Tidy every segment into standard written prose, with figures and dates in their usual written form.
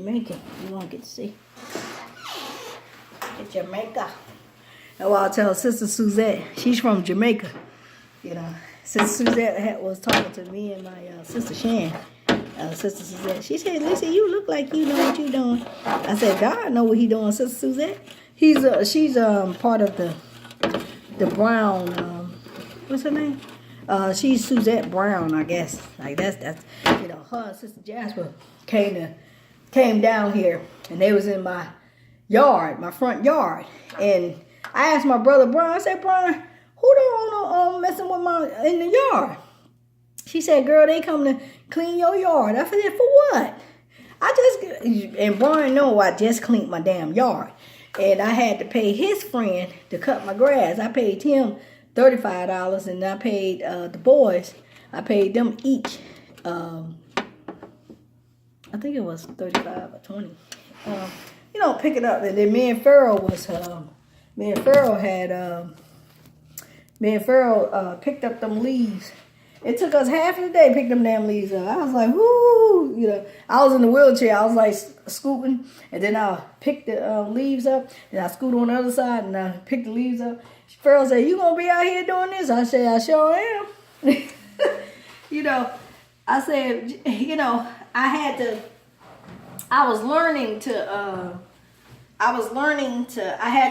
Jamaican. You want to get to see? It's Jamaica. And well, I'll tell Sister Suzette. She's from Jamaica. You know, Sister Suzette was talking to me and my sister Shan. Sister Suzette. She said, "Lisa, you look like you know what you're doing." I said, "God know what he doing, Sister Suzette." She's part of the Brown. What's her name? She's Suzette Brown, I guess. Like that's you know, her and Sister Jasper came down here, and they was in my yard, my front yard, and I asked my brother Brian. I said, "Brian, who don't messing with my in the yard?" She said, "Girl, they come to clean your yard." I said, "For what?" And Brian know I just cleaned my damn yard. And I had to pay his friend to cut my grass. I paid him $35, and I paid the boys. I paid them each. I think it was 35 or 20. You know, pick it up. And then me and Farrell picked up them leaves. It took us half of the day to pick them damn leaves up. I was like, whoo, you know. I was in the wheelchair. I was like scooting, and then I picked the leaves up, and I scooted on the other side, and I picked the leaves up. Farrell said, "You gonna be out here doing this?" I said, "I sure am." You know, I said, you know, I had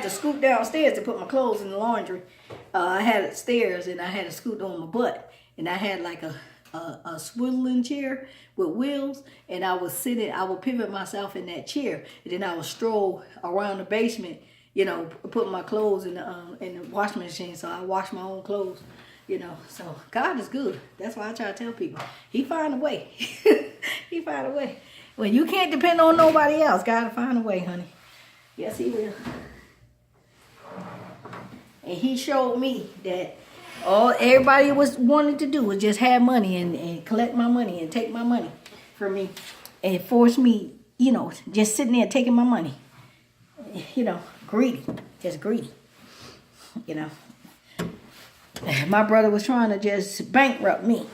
to scoot downstairs to put my clothes in the laundry. I had it stairs, and I had to scoot on my butt. And I had like a swiveling chair with wheels, and I would pivot myself in that chair, and then I would stroll around the basement, you know, put my clothes in the washing machine, so I wash my own clothes, you know. So God is good. That's why I try to tell people, He find a way. He find a way. When you can't depend on nobody else, God will find a way, honey. Yes, He will. And He showed me that all everybody was wanting to do was just have money and collect my money and take my money from me and force me, you know, just sitting there taking my money. You know, greedy, just greedy. You know, my brother was trying to just bankrupt me.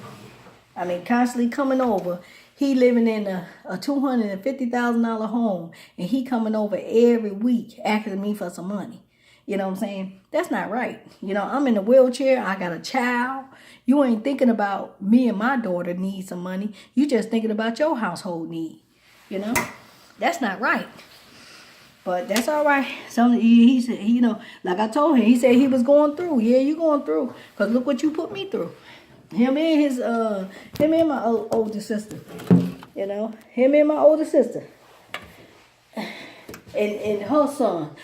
I mean, constantly coming over. He living in a $250,000 home, and he coming over every week asking me for some money. You know what I'm saying? That's not right. You know, I'm in a wheelchair. I got a child. You ain't thinking about me and my daughter need some money. You just thinking about your household need. You know? That's not right. But that's all right. So he said, you know, like I told him, he said he was going through. Yeah, you going through. Because look what you put me through. Him and my older sister. You know? Him and my older sister. And her son.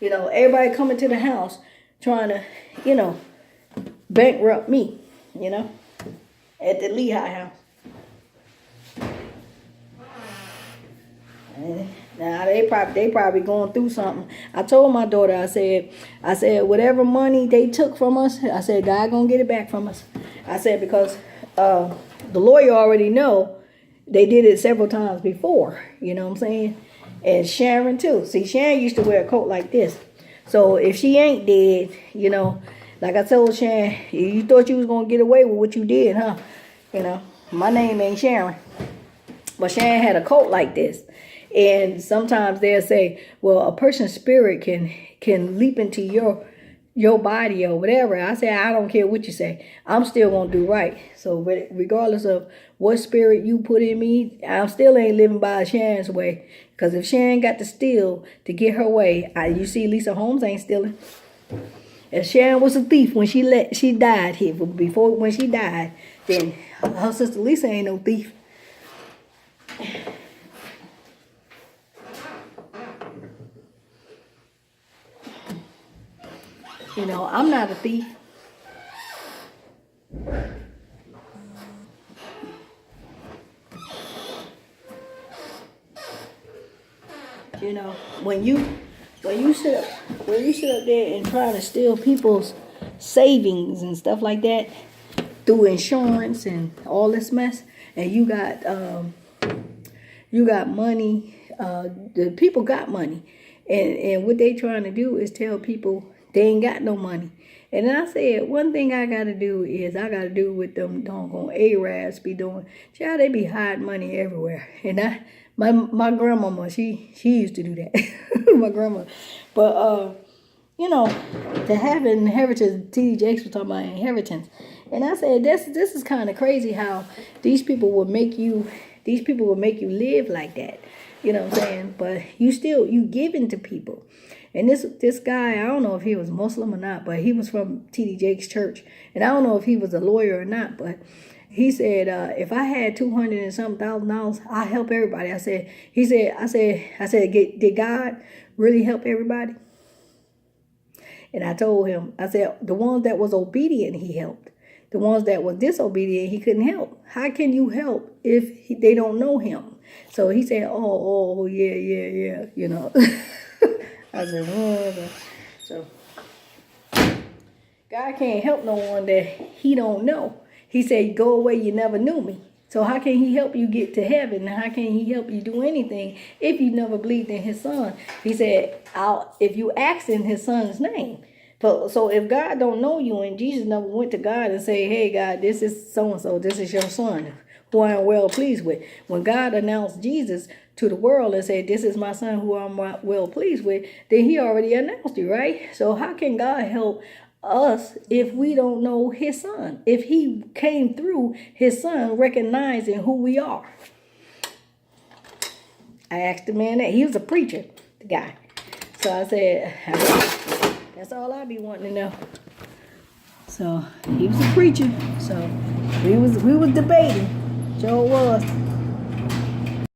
You know, everybody coming to the house trying to, you know, bankrupt me, you know, at the Lehigh house. And now they probably going through something. I told my daughter, I said, whatever money they took from us, I said, God gonna get it back from us. I said, because the lawyer already know they did it several times before, you know what I'm saying? And Sharon too. See, Sharon used to wear a coat like this. So if she ain't dead, you know, like I told Sharon, you thought you was going to get away with what you did, huh? You know, my name ain't Sharon. But Sharon had a coat like this. And sometimes they'll say, well, a person's spirit can leap into your body or whatever. I say, I don't care what you say. I'm still going to do right. So regardless of what spirit you put in me, I still ain't living by Sharon's way. Because if Sharon got to steal to get her way, you see Lisa Holmes ain't stealing. If Sharon was a thief when she died here, when she died, then her sister Lisa ain't no thief. You know, I'm not a thief. You know, when you sit up there and try to steal people's savings and stuff like that through insurance and all this mess, and you got money, the people got money, and what they trying to do is tell people they ain't got no money. And then I said, one thing I got to do with them doggone Arabs be doing. Child, they be hiding money everywhere. And My grandmama, she used to do that. My grandma. But you know, to have an inheritance, TD Jakes was talking about inheritance. And I said, this is kind of crazy how these people will make you live like that. You know what I'm saying? But you giving to people. And this guy, I don't know if he was Muslim or not, but he was from TD Jakes' church. And I don't know if he was a lawyer or not, but he said, if I had 200 and some $1,000, I help everybody. I said, did God really help everybody? And I told him, I said, the ones that was obedient, he helped. The ones that was disobedient, he couldn't help. How can you help if they don't know him? So he said, oh, yeah, you know. I said, whatever. So God can't help no one that he don't know. He said, go away, you never knew me. So how can he help you get to heaven? How can he help you do anything if you never believed in his son? He said, if you ask in his son's name. So if God don't know you and Jesus never went to God and say, hey, God, this is so-and-so, this is your son, who I am well pleased with. When God announced Jesus to the world and said, this is my son who I'm well pleased with, then he already announced it, right? So how can God help us if we don't know his son? If he came through his son recognizing who we are. I asked the man that. He was a preacher, the guy. So I said, that's all I be wanting to know. So he was a preacher. So we was debating. Joe was.